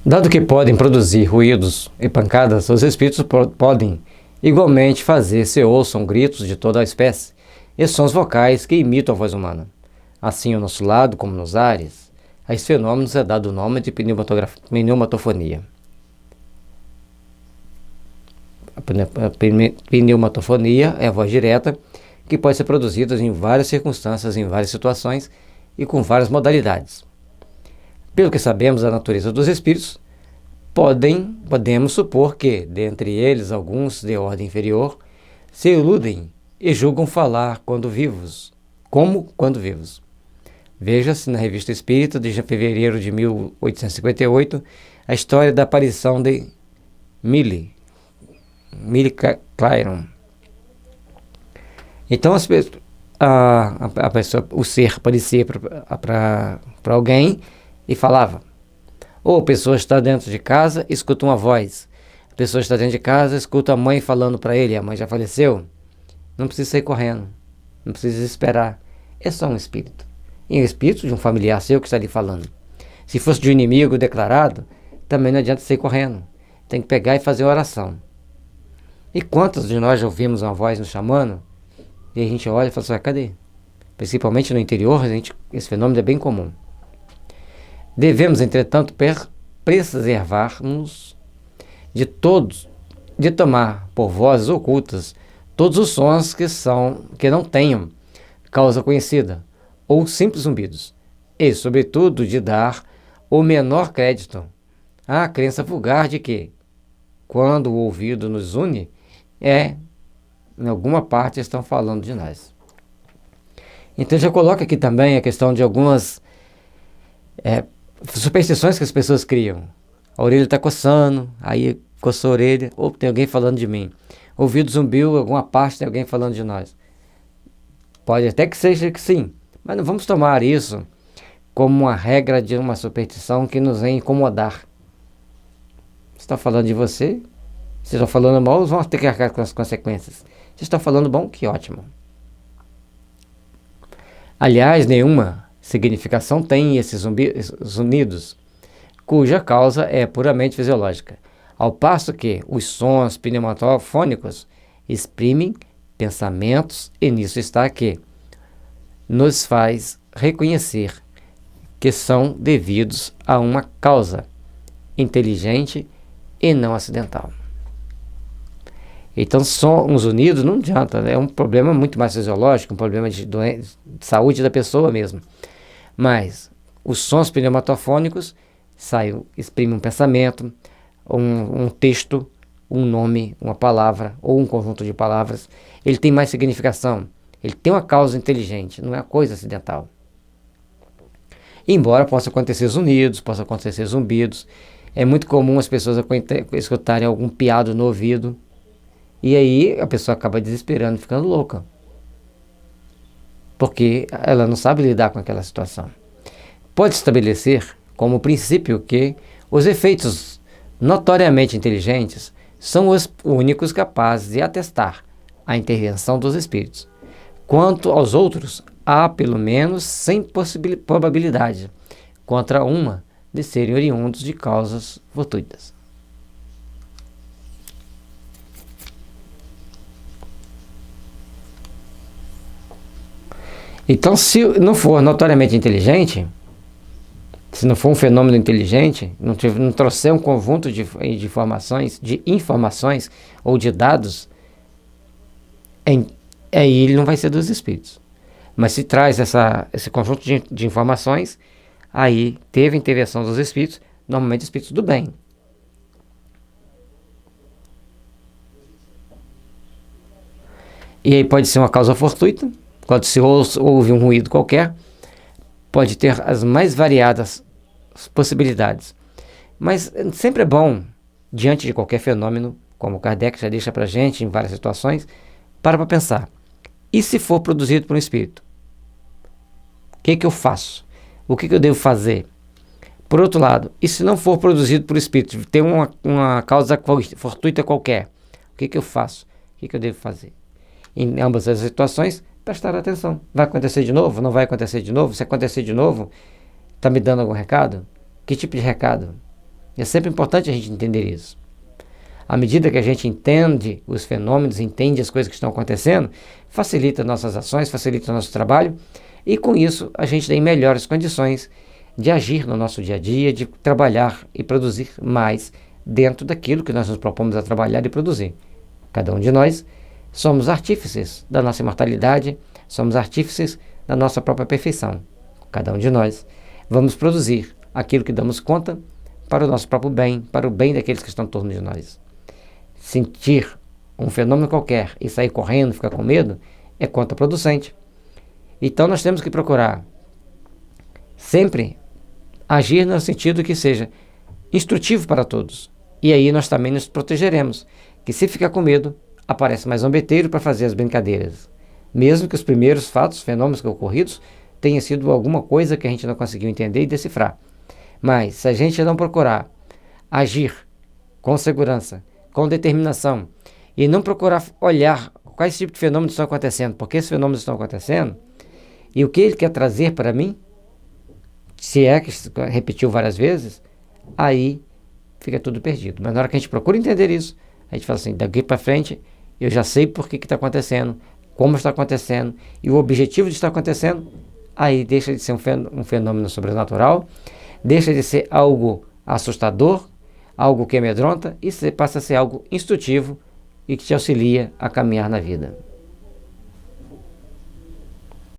Dado que podem produzir ruídos e pancadas, os espíritos podem igualmente fazer se ouçam gritos de toda a espécie e sons vocais que imitam a voz humana. Assim, ao nosso lado, como nos ares, a esses fenômenos é dado o nome de pneumatofonia. A pneumatofonia é a voz direta que pode ser produzida em várias circunstâncias, em várias situações e com várias modalidades. Pelo que sabemos da natureza dos espíritos, podemos supor que, dentre eles, alguns de ordem inferior, se iludem e julgam falar quando vivos. Veja-se na Revista Espírita de fevereiro de 1858 a história da aparição de Millie Clairon. Então, o ser aparecia para alguém e falava. Ou a pessoa está dentro de casa, escuta uma voz. A pessoa está dentro de casa, escuta a mãe falando para ele, a mãe já faleceu. Não precisa sair correndo, não precisa esperar. É só um espírito. E o espírito de um familiar seu que está ali falando. Se fosse de um inimigo declarado, também não adianta sair correndo. Tem que pegar e fazer oração. E quantos de nós já ouvimos uma voz nos chamando, e a gente olha e fala assim, cadê? Principalmente no interior, esse fenômeno é bem comum. Devemos, entretanto, preservar-nos de tomar por vozes ocultas todos os sons que não tenham causa conhecida, ou simples zumbidos, e, sobretudo, de dar o menor crédito à crença vulgar de que, quando o ouvido nos une, em alguma parte estão falando de nós. Então já coloca aqui também a questão de algumas superstições que as pessoas criam. A orelha está coçando, aí coçou a orelha, ou tem alguém falando de mim. O ouvido zumbiu, alguma parte tem alguém falando de nós. Pode até que seja que sim, mas não vamos tomar isso como uma regra de uma superstição que nos vem incomodar. Se está falando de você, se está falando mal, vamos ter que arcar com as consequências. Se está falando bom, que ótimo. Aliás, nenhuma significação tem esses zunidos, cuja causa é puramente fisiológica, ao passo que os sons pneumatofônicos exprimem pensamentos, e nisso está que nos faz reconhecer que são devidos a uma causa inteligente e não acidental. Então, sons unidos não adianta, é um problema muito mais fisiológico, um problema de saúde da pessoa mesmo. Mas os sons pneumatofônicos exprimem um pensamento, um texto, um nome, uma palavra ou um conjunto de palavras. Ele tem mais significação, ele tem uma causa inteligente, não é uma coisa acidental. Embora possa acontecer zunidos, possa acontecer zumbidos, é muito comum as pessoas escutarem algum piado no ouvido, e aí a pessoa acaba desesperando, ficando louca, porque ela não sabe lidar com aquela situação. Pode estabelecer como princípio que os efeitos notoriamente inteligentes são os únicos capazes de atestar a intervenção dos espíritos. Quanto aos outros, há pelo menos 100 probabilidade contra uma de serem oriundos de causas fortuitas. Então, se não for notoriamente inteligente, se não for um fenômeno inteligente, não trouxer um conjunto de informações ou de dados, aí ele não vai ser dos espíritos. Mas se traz esse conjunto de informações, aí teve intervenção dos espíritos, normalmente espíritos do bem. E aí pode ser uma causa fortuita, quando se ouve um ruído qualquer, pode ter as mais variadas possibilidades. Mas sempre é bom, diante de qualquer fenômeno, como Kardec já deixa para a gente em várias situações, para pensar. E se for produzido por um espírito? O que eu faço? O que eu devo fazer? Por outro lado, e se não for produzido por espírito, tem uma causa fortuita qualquer, o que eu faço? O que eu devo fazer? Em ambas as situações, prestar atenção. Vai acontecer de novo? Não vai acontecer de novo? Se acontecer de novo, está me dando algum recado? Que tipo de recado? É sempre importante a gente entender isso. À medida que a gente entende os fenômenos, entende as coisas que estão acontecendo, facilita nossas ações, facilita o nosso trabalho, e com isso a gente tem melhores condições de agir no nosso dia a dia, de trabalhar e produzir mais dentro daquilo que nós nos propomos a trabalhar e produzir. Cada um de nós somos artífices da nossa imortalidade, somos artífices da nossa própria perfeição. Cada um de nós vamos produzir aquilo que damos conta para o nosso próprio bem, para o bem daqueles que estão em torno de nós. Sentir um fenômeno qualquer e sair correndo, ficar com medo, é contraproducente. Então nós temos que procurar sempre agir no sentido que seja instrutivo para todos. E aí nós também nos protegeremos, que se ficar com medo, aparece mais zombeteiro para fazer as brincadeiras. Mesmo que os primeiros fatos, fenômenos ocorridos, tenha sido alguma coisa que a gente não conseguiu entender e decifrar. Mas se a gente não procurar agir com segurança, com determinação, e não procurar olhar quais tipos de fenômenos estão acontecendo, porque esses fenômenos estão acontecendo, e o que ele quer trazer para mim, se é que repetiu várias vezes, aí fica tudo perdido. Mas na hora que a gente procura entender isso, a gente fala assim, daqui para frente, eu já sei por que está acontecendo, como está acontecendo, e o objetivo de estar acontecendo, aí deixa de ser um fenômeno sobrenatural, deixa de ser algo assustador, algo que amedronta, e passa a ser algo instrutivo e que te auxilia a caminhar na vida.